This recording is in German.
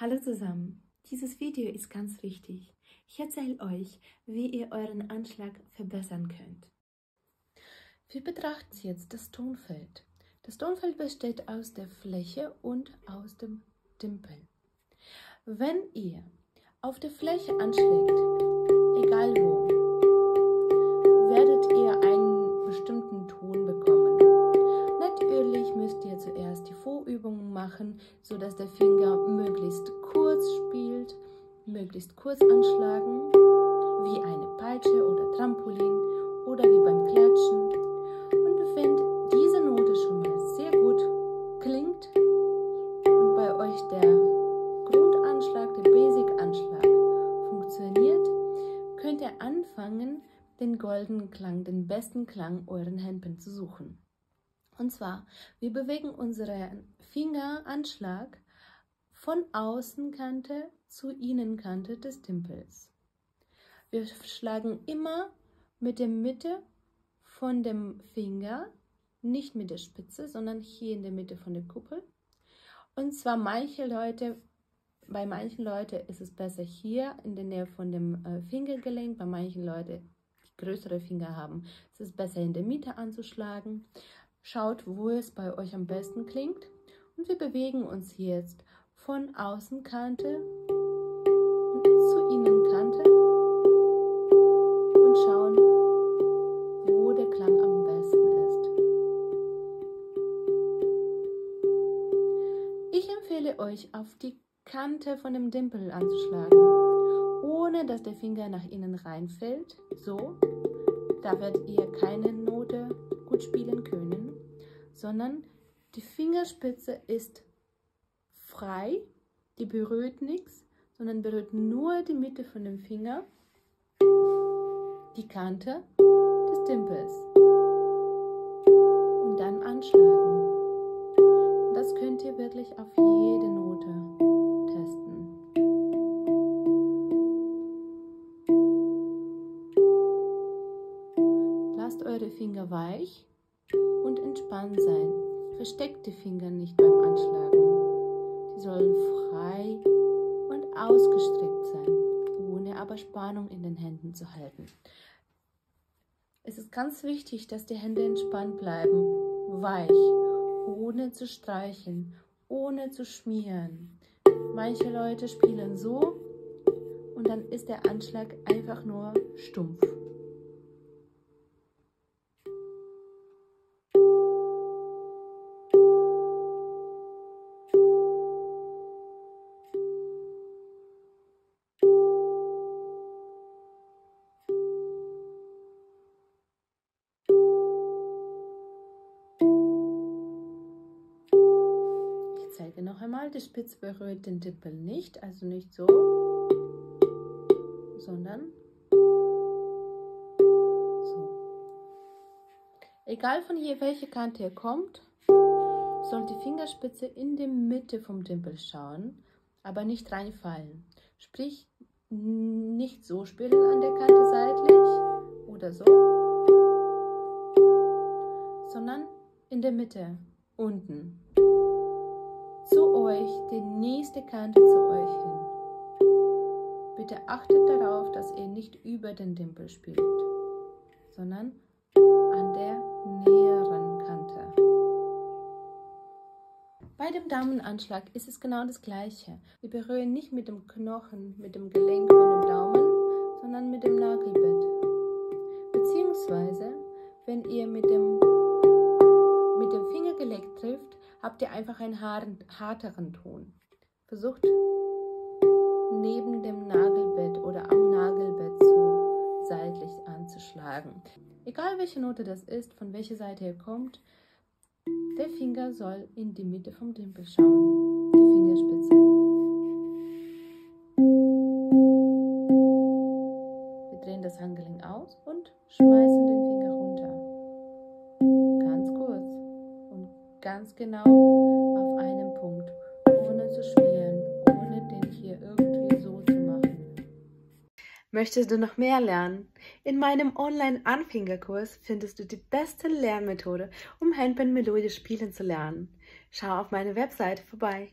Hallo zusammen, dieses Video ist ganz wichtig. Ich erzähle euch, wie ihr euren Anschlag verbessern könnt. Wir betrachten jetzt das Tonfeld. Das Tonfeld besteht aus der Fläche und aus dem Dimpel. Wenn ihr auf der Fläche anschlägt, egal wo, werdet ihr einen bestimmten Ton bekommen. Natürlich müsst ihr zuerst die Vorübungen machen, sodass der Finger möglichst kurz spielt, möglichst kurz anschlagen, wie eine Peitsche oder Trampolin oder wie beim Klatschen. Und wenn diese Note schon mal sehr gut klingt und bei euch der Grundanschlag, der Basic-Anschlag funktioniert, könnt ihr anfangen, den goldenen Klang, den besten Klang euren Händen zu suchen. Und zwar, wir bewegen unseren Fingeranschlag von Außenkante zu Innenkante des Dimpels. Wir schlagen immer mit der Mitte von dem Finger, nicht mit der Spitze, sondern hier in der Mitte von der Kuppel. Und zwar bei manchen Leuten ist es besser hier in der Nähe von dem Fingergelenk, bei manchen Leuten, die größere Finger haben, ist es besser in der Mitte anzuschlagen. Schaut, wo es bei euch am besten klingt. Und wir bewegen uns jetzt von Außenkante zu Innenkante und schauen, wo der Klang am besten ist. Ich empfehle euch, auf die Kante von dem Dimpel anzuschlagen, ohne dass der Finger nach innen reinfällt. So, da werdet ihr keine Note gut spielen können, sondern die Fingerspitze ist frei, die berührt nichts, sondern berührt nur die Mitte von dem Finger, die Kante des Dimpels und dann anschlagen. Und das könnt ihr wirklich auf jede Note testen. Lasst eure Finger weich und entspannt sein. Versteckt die Finger nicht beim Anschlagen. Sie sollen frei und ausgestreckt sein, ohne aber Spannung in den Händen zu halten. Es ist ganz wichtig, dass die Hände entspannt bleiben, weich, ohne zu streichen, ohne zu schmieren. Manche Leute spielen so und dann ist der Anschlag einfach nur stumpf. Ich zeige noch einmal, die Spitze berührt den Dimpel nicht, also nicht so, sondern so. Egal von hier, welche Kante ihr kommt, soll die Fingerspitze in die Mitte vom Dimpel schauen, aber nicht reinfallen. Sprich, nicht so spielen an der Kante seitlich oder so, sondern in der Mitte, unten. Zu euch, die nächste Kante zu euch hin. Bitte achtet darauf, dass ihr nicht über den Dimpel spielt, sondern an der näheren Kante. Bei dem Daumenanschlag ist es genau das Gleiche. Wir berühren nicht mit dem Knochen, mit dem Gelenk von dem Daumen, sondern mit dem Nagelbett. Beziehungsweise, wenn ihr mit dem Fingergelenk trifft, habt ihr einfach einen harteren Ton. Versucht neben dem Nagelbett oder am Nagelbett so seitlich anzuschlagen. Egal welche Note das ist, von welcher Seite ihr kommt, der Finger soll in die Mitte vom Dimpel schauen, die Fingerspitze. Wir drehen das Handgelenk aus und schmeißen den Finger runter. Ganz kurz und ganz genau auf einen Punkt, ohne zu schmieren, ohne den hier irgendwie so zu machen. Möchtest du noch mehr lernen? In meinem Online-Anfängerkurs findest du die beste Lernmethode, um Handpan melodisch spielen zu lernen. Schau auf meine Webseite vorbei.